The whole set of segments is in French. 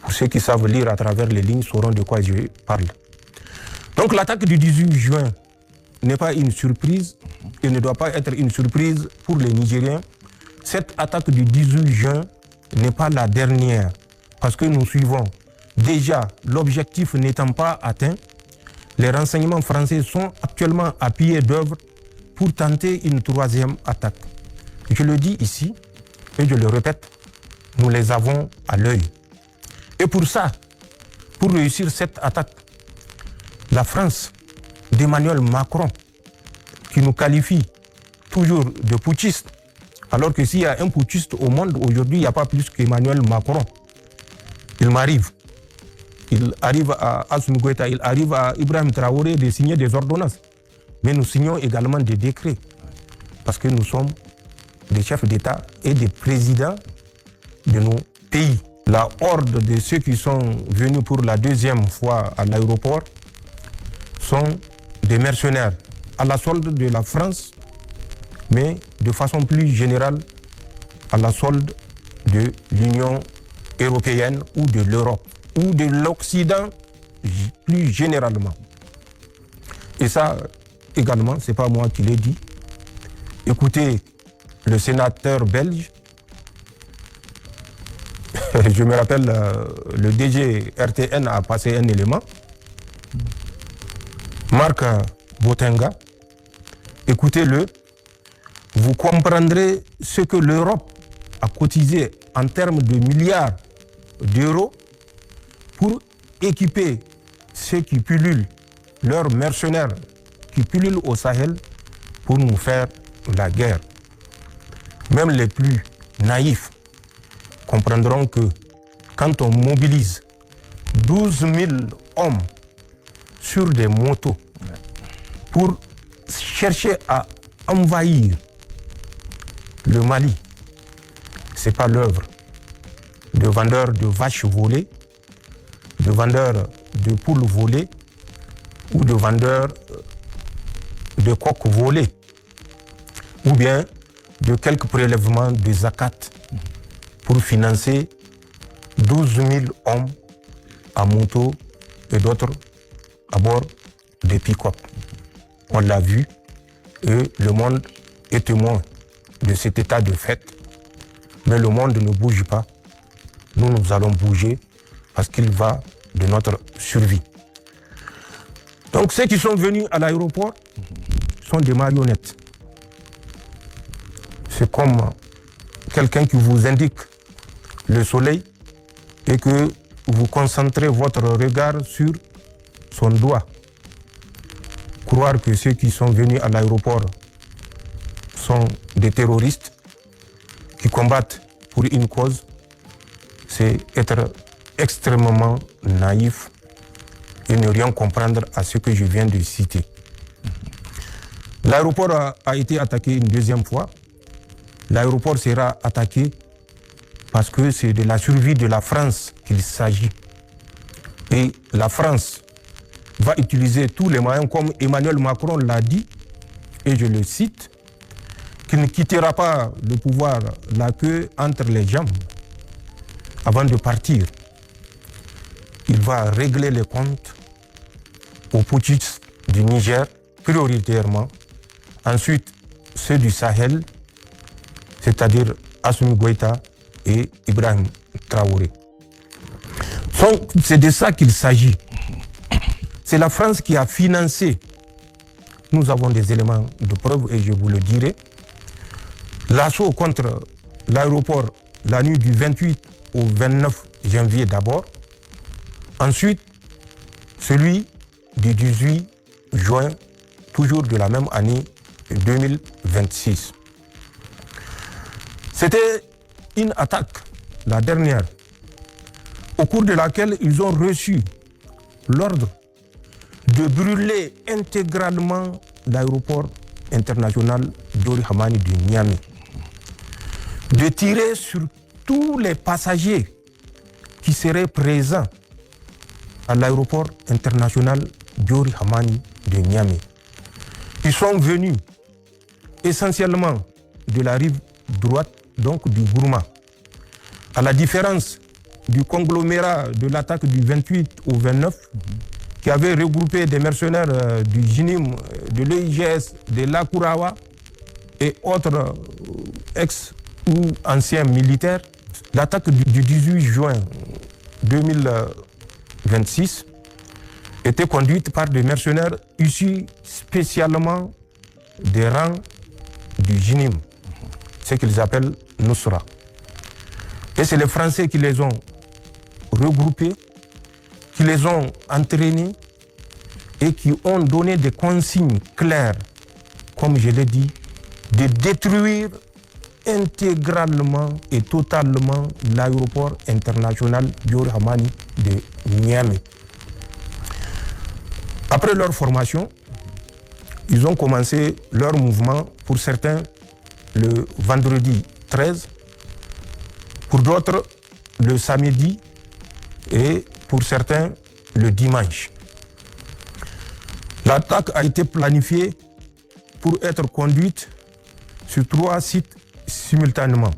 Pour ceux qui savent lire à travers les lignes sauront de quoi je parle. Donc l'attaque du 18 juin n'est pas une surprise et ne doit pas être une surprise pour les Nigériens. Cette attaque du 18 juin n'est pas la dernière parce que nous suivons. Déjà, l'objectif n'étant pas atteint, les renseignements français sont actuellement à pied d'œuvre pour tenter une troisième attaque. Je le dis ici et je le répète, nous les avons à l'œil. Et pour ça, pour réussir cette attaque, la France d'Emmanuel Macron, qui nous qualifie toujours de putschistes, alors que s'il y a un putschiste au monde aujourd'hui, il n'y a pas plus qu'Emmanuel Macron. Il m'arrive. Il arrive à Assimi Goïta, il arrive à Ibrahim Traoré de signer des ordonnances. Mais nous signons également des décrets, parce que nous sommes des chefs d'État et des présidents de nos pays. La horde de ceux qui sont venus pour la deuxième fois à l'aéroport sont des mercenaires à la solde de la France, mais de façon plus générale à la solde de l'Union européenne ou de l'Europe ou de l'Occident plus généralement. Et ça également, ce n'est pas moi qui l'ai dit. Écoutez, le sénateur belge, je me rappelle, le DG RTN a passé un élément. Marc Botenga, écoutez-le, vous comprendrez ce que l'Europe a cotisé en termes de milliards d'euros pour équiper ceux qui pullulent, leurs mercenaires qui pullulent au Sahel pour nous faire la guerre. Même les plus naïfs comprendront que quand on mobilise 12 000 hommes sur des motos pour chercher à envahir le Mali, ce n'est pas l'œuvre de vendeurs de vaches volées, de vendeurs de poules volées ou de vendeurs de coqs volés, ou bien de quelques prélèvements de zakat pour financer 12 000 hommes à moto et d'autres à bord des pick-up. On l'a vu et le monde est témoin de cet état de fait. Mais le monde ne bouge pas. Nous, nous allons bouger parce qu'il va de notre survie. Donc ceux qui sont venus à l'aéroport sont des marionnettes. C'est comme quelqu'un qui vous indique le soleil et que vous concentrez votre regard sur son doigt. Croire que ceux qui sont venus à l'aéroport sont des terroristes qui combattent pour une cause, c'est être extrêmement naïf et ne rien comprendre à ce que je viens de citer. L'aéroport a été attaqué une deuxième fois. L'aéroport sera attaqué parce que c'est de la survie de la France qu'il s'agit. Et la France va utiliser tous les moyens, comme Emmanuel Macron l'a dit, et je le cite, qu'il ne quittera pas le pouvoir la queue entre les jambes avant de partir. Il va régler les comptes aux putschistes du Niger prioritairement, ensuite ceux du Sahel, c'est-à-dire Assimi Goïta et Ibrahim Traoré. C'est de ça qu'il s'agit. C'est la France qui a financé, nous avons des éléments de preuve et je vous le dirai, l'assaut contre l'aéroport la nuit du 28 au 29 janvier d'abord, ensuite celui du 18 juin, toujours de la même année 2026. C'était une attaque, la dernière, au cours de laquelle ils ont reçu l'ordre de brûler intégralement l'aéroport international Diori Hamani de Niamey, de tirer sur tous les passagers qui seraient présents à l'aéroport international Diori Hamani de Niamey. Ils sont venus essentiellement de la rive droite, donc du Gourma. À la différence du conglomérat de l'attaque du 28 au 29, qui avait regroupé des mercenaires du JINIM, de l'EIGS, de l'Akurawa et autres ex- ou anciens militaires. L'attaque du 18 juin 2026 était conduite par des mercenaires issus spécialement des rangs du JINIM, ce qu'ils appellent Nusra. Et c'est les Français qui les ont regroupés, qui les ont entraînés et qui ont donné des consignes claires, comme je l'ai dit, de détruire intégralement et totalement l'aéroport international Diori Hamani de Niamey. Après leur formation, ils ont commencé leur mouvement, pour certains le vendredi 13, pour d'autres le samedi et pour certains le dimanche. L'attaque a été planifiée pour être conduite sur 3 sites simultanément.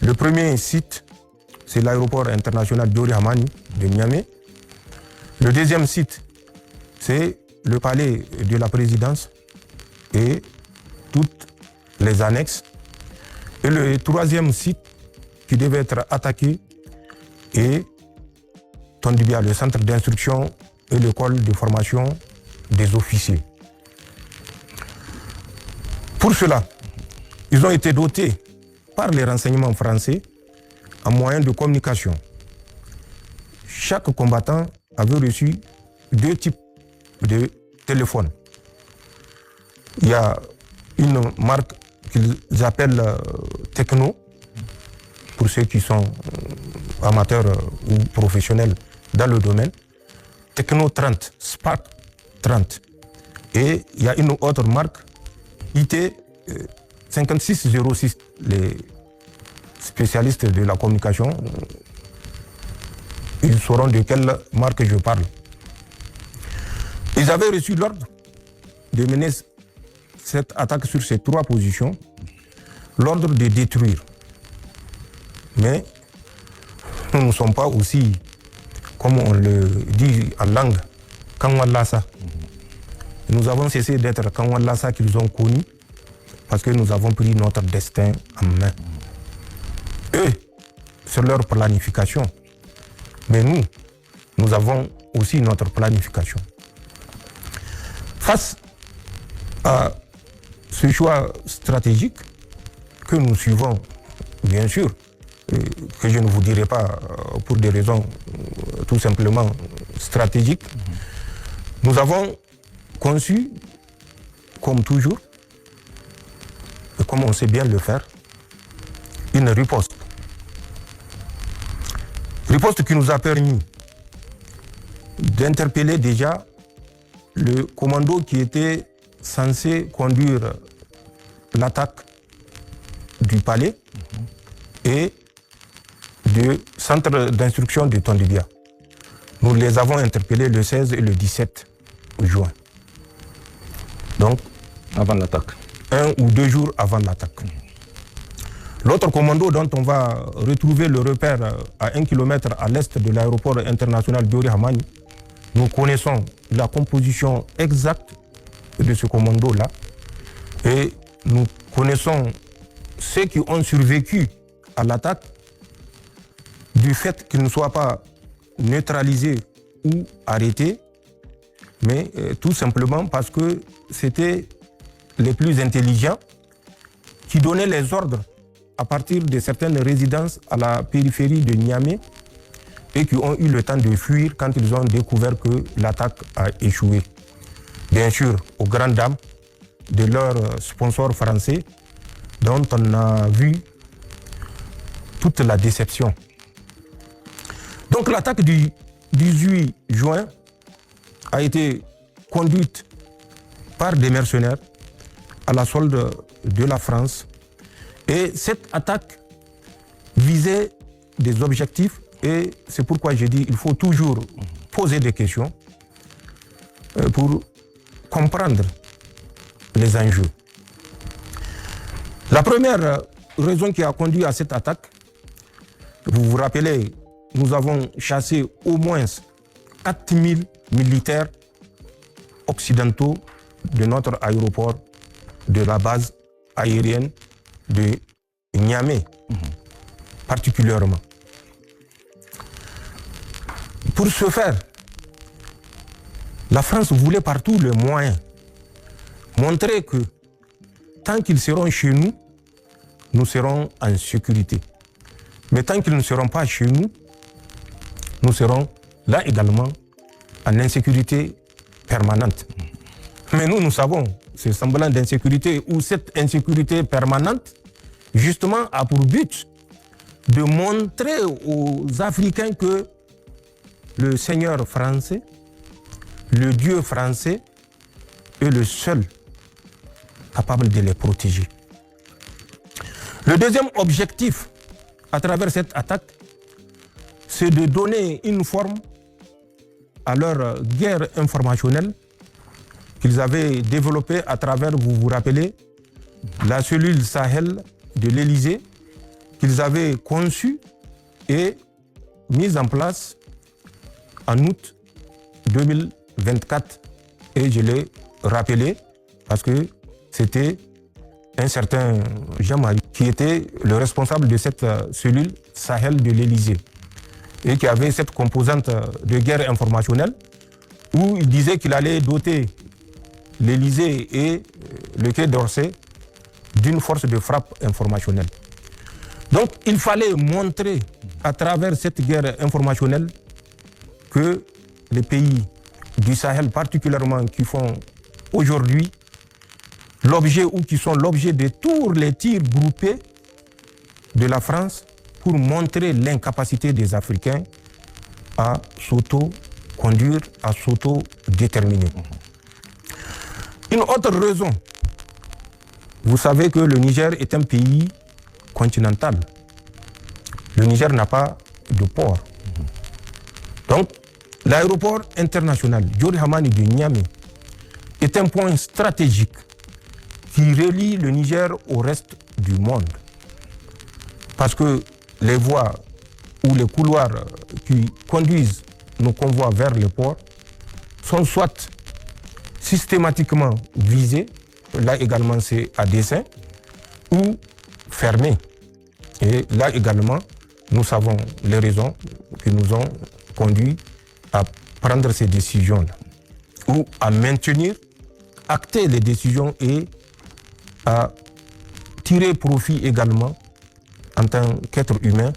Le premier site, c'est l'aéroport international Diori Hamani de Niamey. Le deuxième site, c'est le palais de la présidence et toutes les annexes. Et le troisième site qui devait être attaqué est Tondibia, le centre d'instruction et l'école de formation des officiers. Pour cela, ils ont été dotés par les renseignements français en moyens de communication. Chaque combattant avait reçu 2 types de téléphones. Il y a une marque qu'ils appellent Techno, pour ceux qui sont amateurs ou professionnels dans le domaine. Techno 30, Spark 30. Et il y a une autre marque, IT 5606. Les spécialistes de la communication, ils sauront de quelle marque je parle. Ils avaient reçu l'ordre de mener cette attaque sur ces 3 positions, l'ordre de détruire. Mais nous ne sommes pas aussi, comme on le dit en langue, Kanwallasa. Nous avons cessé d'être Kanwallasa qu'ils ont connu parce que nous avons pris notre destin en main. Eux, c'est leur planification. Mais nous avons aussi notre planification. Face à ce choix stratégique que nous suivons, bien sûr, que je ne vous dirai pas pour des raisons tout simplement stratégiques, nous avons conçu, comme toujours, et comme on sait bien le faire, une riposte. Riposte qui nous a permis d'interpeller déjà le commando qui était censé conduire l'attaque du palais et du centre d'instruction de Tondibia. Nous les avons interpellés le 16 et le 17 juin. Donc, avant l'attaque. 1 ou 2 jours avant l'attaque. L'autre commando dont on va retrouver le repère à 1 km à l'est de l'aéroport international Diori Hamani, nous connaissons la composition exacte de ce commando-là et nous connaissons ceux qui ont survécu à l'attaque du fait qu'ils ne soient pas neutralisés ou arrêtés, mais tout simplement parce que c'était les plus intelligents qui donnaient les ordres à partir de certaines résidences à la périphérie de Niamey et qui ont eu le temps de fuir quand ils ont découvert que l'attaque a échoué. Bien sûr, aux grandes dames de leurs sponsors français, dont on a vu toute la déception. Donc l'attaque du 18 juin a été conduite par des mercenaires à la solde de la France. Et cette attaque visait des objectifs et c'est pourquoi j'ai dit qu'il faut toujours poser des questions pour comprendre les enjeux. La première raison qui a conduit à cette attaque, vous vous rappelez nous avons chassé au moins 4000 militaires occidentaux de notre aéroport, de la base aérienne de Niamey, particulièrement. Pour ce faire, la France voulait par tous les moyens montrer que tant qu'ils seront chez nous, nous serons en sécurité. Mais tant qu'ils ne seront pas chez nous, nous serons là également en insécurité permanente. Mais nous savons ce semblant d'insécurité ou cette insécurité permanente, justement, a pour but de montrer aux Africains que le Seigneur français, le Dieu français, est le seul capable de les protéger. Le deuxième objectif à travers cette attaque, c'est de donner une forme à leur guerre informationnelle qu'ils avaient développée à travers, vous vous rappelez, la cellule Sahel de l'Élysée, qu'ils avaient conçue et mise en place en août 2024. Et je l'ai rappelé parce que c'était un certain Jean-Marie qui était le responsable de cette cellule Sahel de l'Élysée et qui avait cette composante de guerre informationnelle où il disait qu'il allait doter l'Élysée et le Quai d'Orsay d'une force de frappe informationnelle. Donc il fallait montrer à travers cette guerre informationnelle que les pays du Sahel particulièrement qui font aujourd'hui l'objet ou qui sont l'objet de tous les tirs groupés de la France pour montrer l'incapacité des Africains à s'auto-conduire, à s'auto-déterminer. Une autre raison, vous savez que le Niger est un pays continental. Le Niger n'a pas de port. Donc, l'aéroport international Diori Hamani de Niamey est un point stratégique qui relie le Niger au reste du monde. Parce que les voies ou les couloirs qui conduisent nos convois vers le port sont soit systématiquement visés, là également c'est à dessein, ou fermés. Et là également, nous savons les raisons qui nous ont conduits à prendre ces décisions-là, ou à maintenir, acter les décisions et à tirer profit également en tant qu'être humain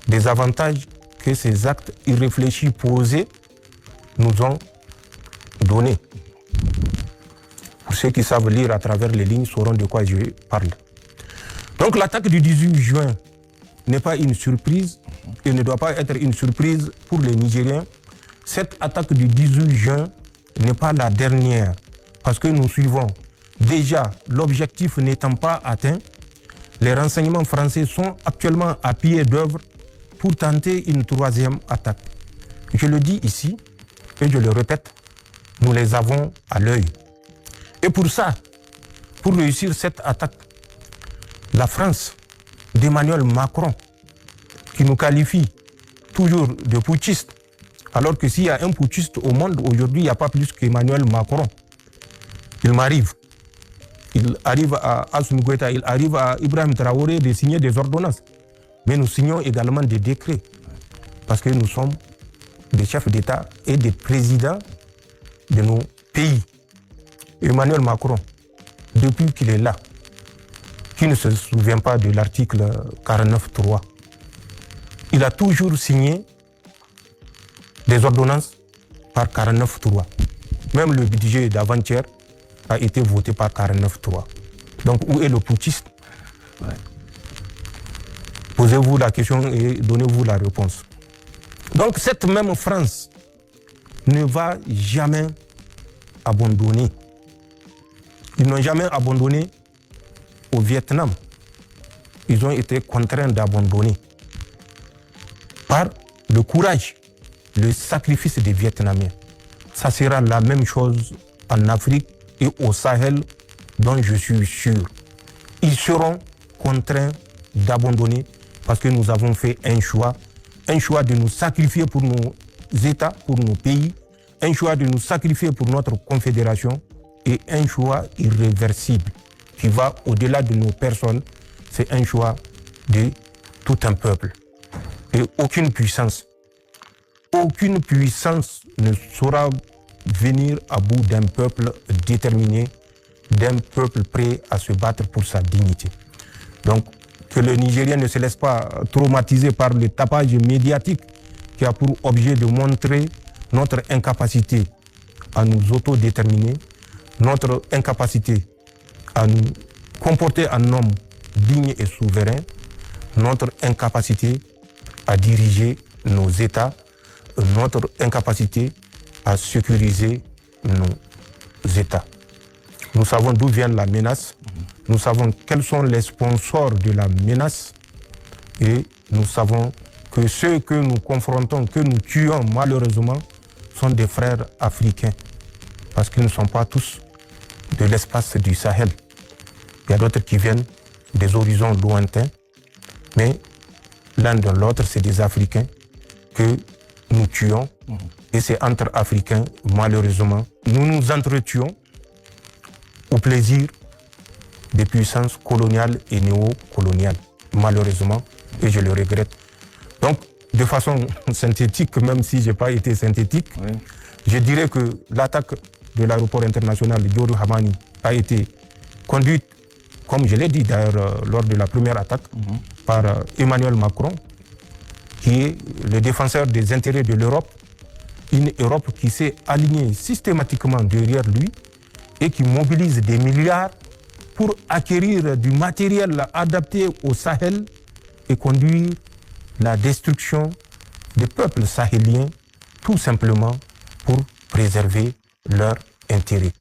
des avantages que ces actes irréfléchis posés nous ont donnés. Pour ceux qui savent lire à travers les lignes sauront de quoi je parle. Donc l'attaque du 18 juin n'est pas une surprise et ne doit pas être une surprise pour les Nigériens. Cette attaque du 18 juin n'est pas la dernière parce que nous suivons déjà l'objectif n'étant pas atteint. Les renseignements français sont actuellement à pied d'œuvre pour tenter une troisième attaque. Je le dis ici et je le répète, nous les avons à l'œil. Et pour ça, pour réussir cette attaque, la France d'Emmanuel Macron, qui nous qualifie toujours de putschistes, alors que s'il y a un putschiste au monde aujourd'hui, il n'y a pas plus qu'Emmanuel Macron. Il m'arrive. Il arrive à Assimi Goïta, il arrive à Ibrahim Traoré de signer des ordonnances. Mais nous signons également des décrets. Parce que nous sommes des chefs d'État et des présidents de nos pays. Emmanuel Macron, depuis qu'il est là, qui ne se souvient pas de l'article 49.3, il a toujours signé des ordonnances par 49.3. Même le budget d'avant-hier a été voté par 49.3. Donc où est le putschiste? Posez-vous la question et donnez-vous la réponse. Donc cette même France ne va jamais abandonner. Ils n'ont jamais abandonné au Vietnam. Ils ont été contraints d'abandonner par le courage, le sacrifice des Vietnamiens. Ça sera la même chose en Afrique et au Sahel, dont je suis sûr. Ils seront contraints d'abandonner parce que nous avons fait un choix un choix de nous sacrifier pour nos États, pour nos pays, un choix de nous sacrifier pour notre confédération et un choix irréversible qui va au-delà de nos personnes. C'est un choix de tout un peuple. Et aucune puissance ne saura venir à bout d'un peuple déterminé, d'un peuple prêt à se battre pour sa dignité. Donc, que le Nigérien ne se laisse pas traumatiser par le tapage médiatique qui a pour objet de montrer notre incapacité à nous autodéterminer, notre incapacité à nous comporter en homme digne et souverain, notre incapacité à diriger nos États, notre incapacité à sécuriser nos États. Nous savons d'où vient la menace, nous savons quels sont les sponsors de la menace et nous savons que ceux que nous confrontons, que nous tuons malheureusement, sont des frères africains parce qu'ils ne sont pas tous de l'espace du Sahel. Il y a d'autres qui viennent des horizons lointains, mais l'un de l'autre, c'est des Africains que nous tuons. Et c'est entre Africains, malheureusement, nous nous entretuons au plaisir des puissances coloniales et néocoloniales, malheureusement, et je le regrette. Donc, de façon synthétique, même si je n'ai pas été synthétique, oui, je dirais que l'attaque de l'aéroport international de Diorou Hamani a été conduite, comme je l'ai dit d'ailleurs lors de la première attaque, par Emmanuel Macron, qui est le défenseur des intérêts de l'Europe, une Europe qui s'est alignée systématiquement derrière lui et qui mobilise des milliards pour acquérir du matériel adapté au Sahel et conduire la destruction des peuples sahéliens, tout simplement pour préserver leurs intérêts.